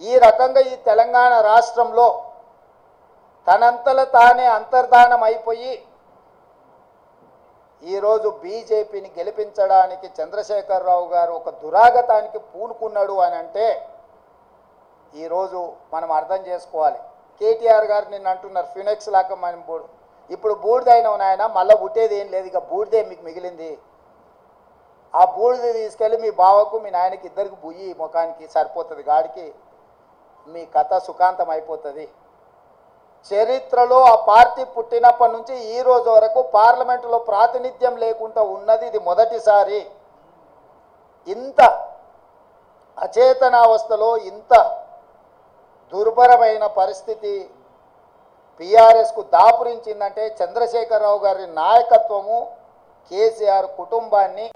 ఈ రకంగా ఈ తెలంగాణ రాష్ట్రంలో తనంతల తానే అంతర్ధానం అయిపోయి ఈరోజు బీజేపీని గెలిపించడానికి చంద్రశేఖరరావు గారు ఒక దురాగతానికి పూనుకున్నాడు అని అంటే ఈరోజు మనం అర్థం చేసుకోవాలి. కేటీఆర్ గారు నిన్న అంటున్నారు ఫినిక్స్ లాగా మనం ఇప్పుడు బూడిదైన నాయన మళ్ళీ పుట్టేది ఏం లేదు, ఇక బూడిదే మీకు మిగిలింది. ఆ బూడిద తీసుకెళ్ళి మీ బావకు మీ నాయనకి ఇద్దరికి బుయ్యి ముఖానికి సరిపోతుంది, గాడికి మీ కథ సుఖాంతం అయిపోతుంది. చరిత్రలో ఆ పార్టీ పుట్టినప్పటి నుంచి ఈ రోజు వరకు పార్లమెంటులో ప్రాతినిధ్యం లేకుండా ఉన్నది ఇది మొదటిసారి. ఇంత అచేతనావస్థలో ఇంత దుర్భరమైన పరిస్థితి బీఆర్ఎస్కు దాపురించిందంటే చంద్రశేఖరరావు గారి నాయకత్వము, కేసీఆర్ కుటుంబాన్ని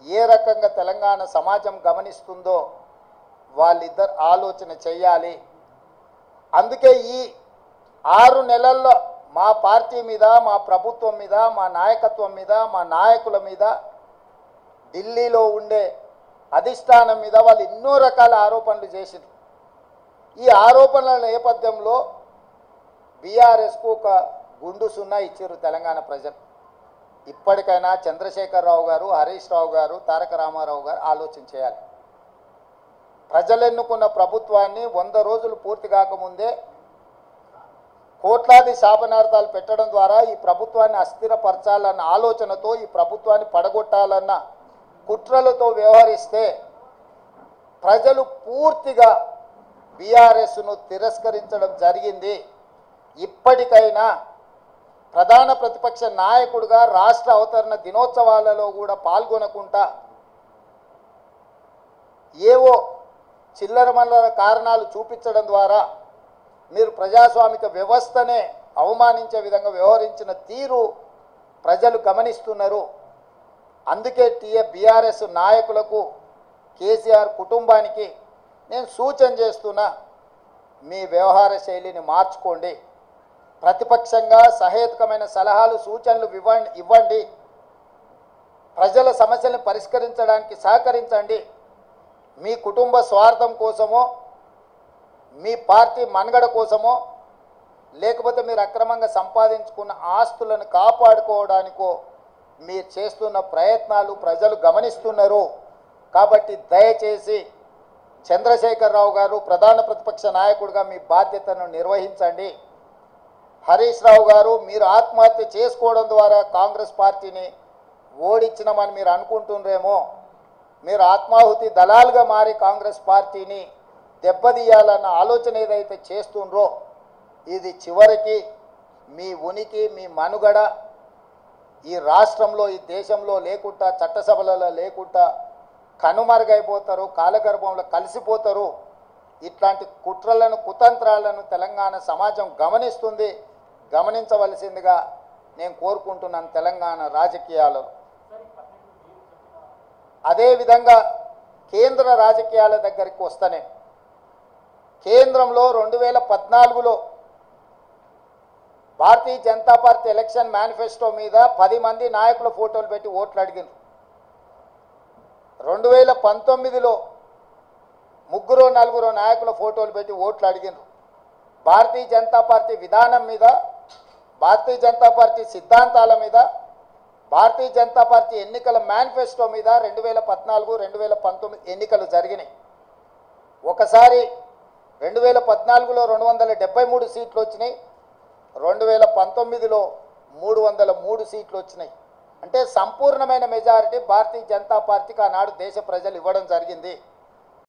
ఏ రకంగా తెలంగాణ సమాజం గమనిస్తుందో వాళ్ళిద్దరు ఆలోచన చెయ్యాలి. అందుకే ఈ 6 నెలల్లో మా పార్టీ మీద, మా ప్రభుత్వం మీద, మా నాయకత్వం మీద, మా నాయకుల మీద, ఢిల్లీలో ఉండే అధిష్టానం మీద వాళ్ళు ఎన్నో రకాల ఆరోపణలు చేశారు. ఈ ఆరోపణల నేపథ్యంలో బీఆర్ఎస్కు ఒక గుండు సున్నా ఇచ్చారు తెలంగాణ ప్రజలు. ఇప్పటికైనా చంద్రశేఖరరావు గారు, హరీష్ రావు గారు, తారక రామారావు గారు ఆలోచన చేయాలి. ప్రజలు ఎన్నుకున్న ప్రభుత్వాన్ని 100 రోజులు పూర్తి కాకముందే కోట్లాది శాపనార్థాలు పెట్టడం ద్వారా ఈ ప్రభుత్వాన్ని అస్థిరపరచాలన్న ఆలోచనతో, ఈ ప్రభుత్వాన్ని పడగొట్టాలన్న కుట్రలతో వ్యవహరిస్తే ప్రజలు పూర్తిగా బీఆర్ఎస్ను తిరస్కరించడం జరిగింది. ఇప్పటికైనా ప్రధాన ప్రతిపక్ష నాయకుడిగా రాష్ట్ర అవతరణ దినోత్సవాలలో కూడా పాల్గొనకుండా ఏవో చిల్లరమల్లర కారణాలు చూపించడం ద్వారా మీరు ప్రజాస్వామిక వ్యవస్థనే అవమానించే విధంగా వ్యవహరించిన తీరు ప్రజలు గమనిస్తున్నారు. అందుకే బీఆర్ఎస్ నాయకులకు, కేసీఆర్ కుటుంబానికి నేను సూచన చేస్తున్నా, మీ వ్యవహార శైలిని మార్చుకోండి. ప్రతిపక్షంగా సహేతుకమైన సలహాలు, సూచనలు ఇవ్వండి. ప్రజల సమస్యలను పరిష్కరించడానికి సహకరించండి. మీ కుటుంబ స్వార్థం కోసమో, మీ పార్టీ మనుగడ కోసమో, లేకపోతే మీరు అక్రమంగా సంపాదించుకున్న ఆస్తులను కాపాడుకోవడానికో మీరు చేస్తున్న ప్రయత్నాలు ప్రజలు గమనిస్తున్నారు. కాబట్టి దయచేసి చంద్రశేఖరరావు గారు ప్రధాన ప్రతిపక్ష నాయకుడిగా మీ బాధ్యతను నిర్వహించండి. హరీష్ రావు గారు, మీరు ఆత్మహత్య చేసుకోవడం ద్వారా కాంగ్రెస్ పార్టీని ఓడించినామని మీరు అనుకుంటున్నారేమో. మీరు ఆత్మాహుతి దళాలుగా మారి కాంగ్రెస్ పార్టీని దెబ్బతీయాలన్న ఆలోచన ఏదైతే చేస్తుండ్రో ఇది చివరికి మీ ఉనికి, మీ మనుగడ ఈ రాష్ట్రంలో, ఈ దేశంలో లేకుండా, చట్టసభలలో లేకుండా కనుమరుగైపోతారు, కాలగర్భంలో కలిసిపోతారు. ఇట్లాంటి కుట్రలను, కుతంత్రాలను తెలంగాణ సమాజం గమనిస్తుంది. గమనించవలసిందిగా నేను కోరుకుంటున్నాను తెలంగాణ రాజకీయాలలో. అదేవిధంగా కేంద్ర రాజకీయాల దగ్గరికి వస్తేనే కేంద్రంలో 2014లో Bharatiya Janata party election manifesto మీద 10 మంది నాయకుల ఫోటోలు పెట్టి ఓట్లు అడిగారు. 2019లో 3-4 నాయకుల ఫోటోలు పెట్టి ఓట్లు అడిగారు. భారతీయ జనతా పార్టీ విధానం మీద, భారతీయ జనతా పార్టీ సిద్ధాంతాల మీద, భారతీయ జనతా పార్టీ ఎన్నికల మేనిఫెస్టో మీద 2014, 2019 ఎన్నికలు జరిగినాయి. ఒకసారి 2014లో 273 సీట్లు వచ్చినాయి, 2019లో 303 సీట్లు వచ్చినాయి. అంటే సంపూర్ణమైన మెజారిటీ భారతీయ జనతా పార్టీకి ఆనాడు దేశ ప్రజలు ఇవ్వడం జరిగింది.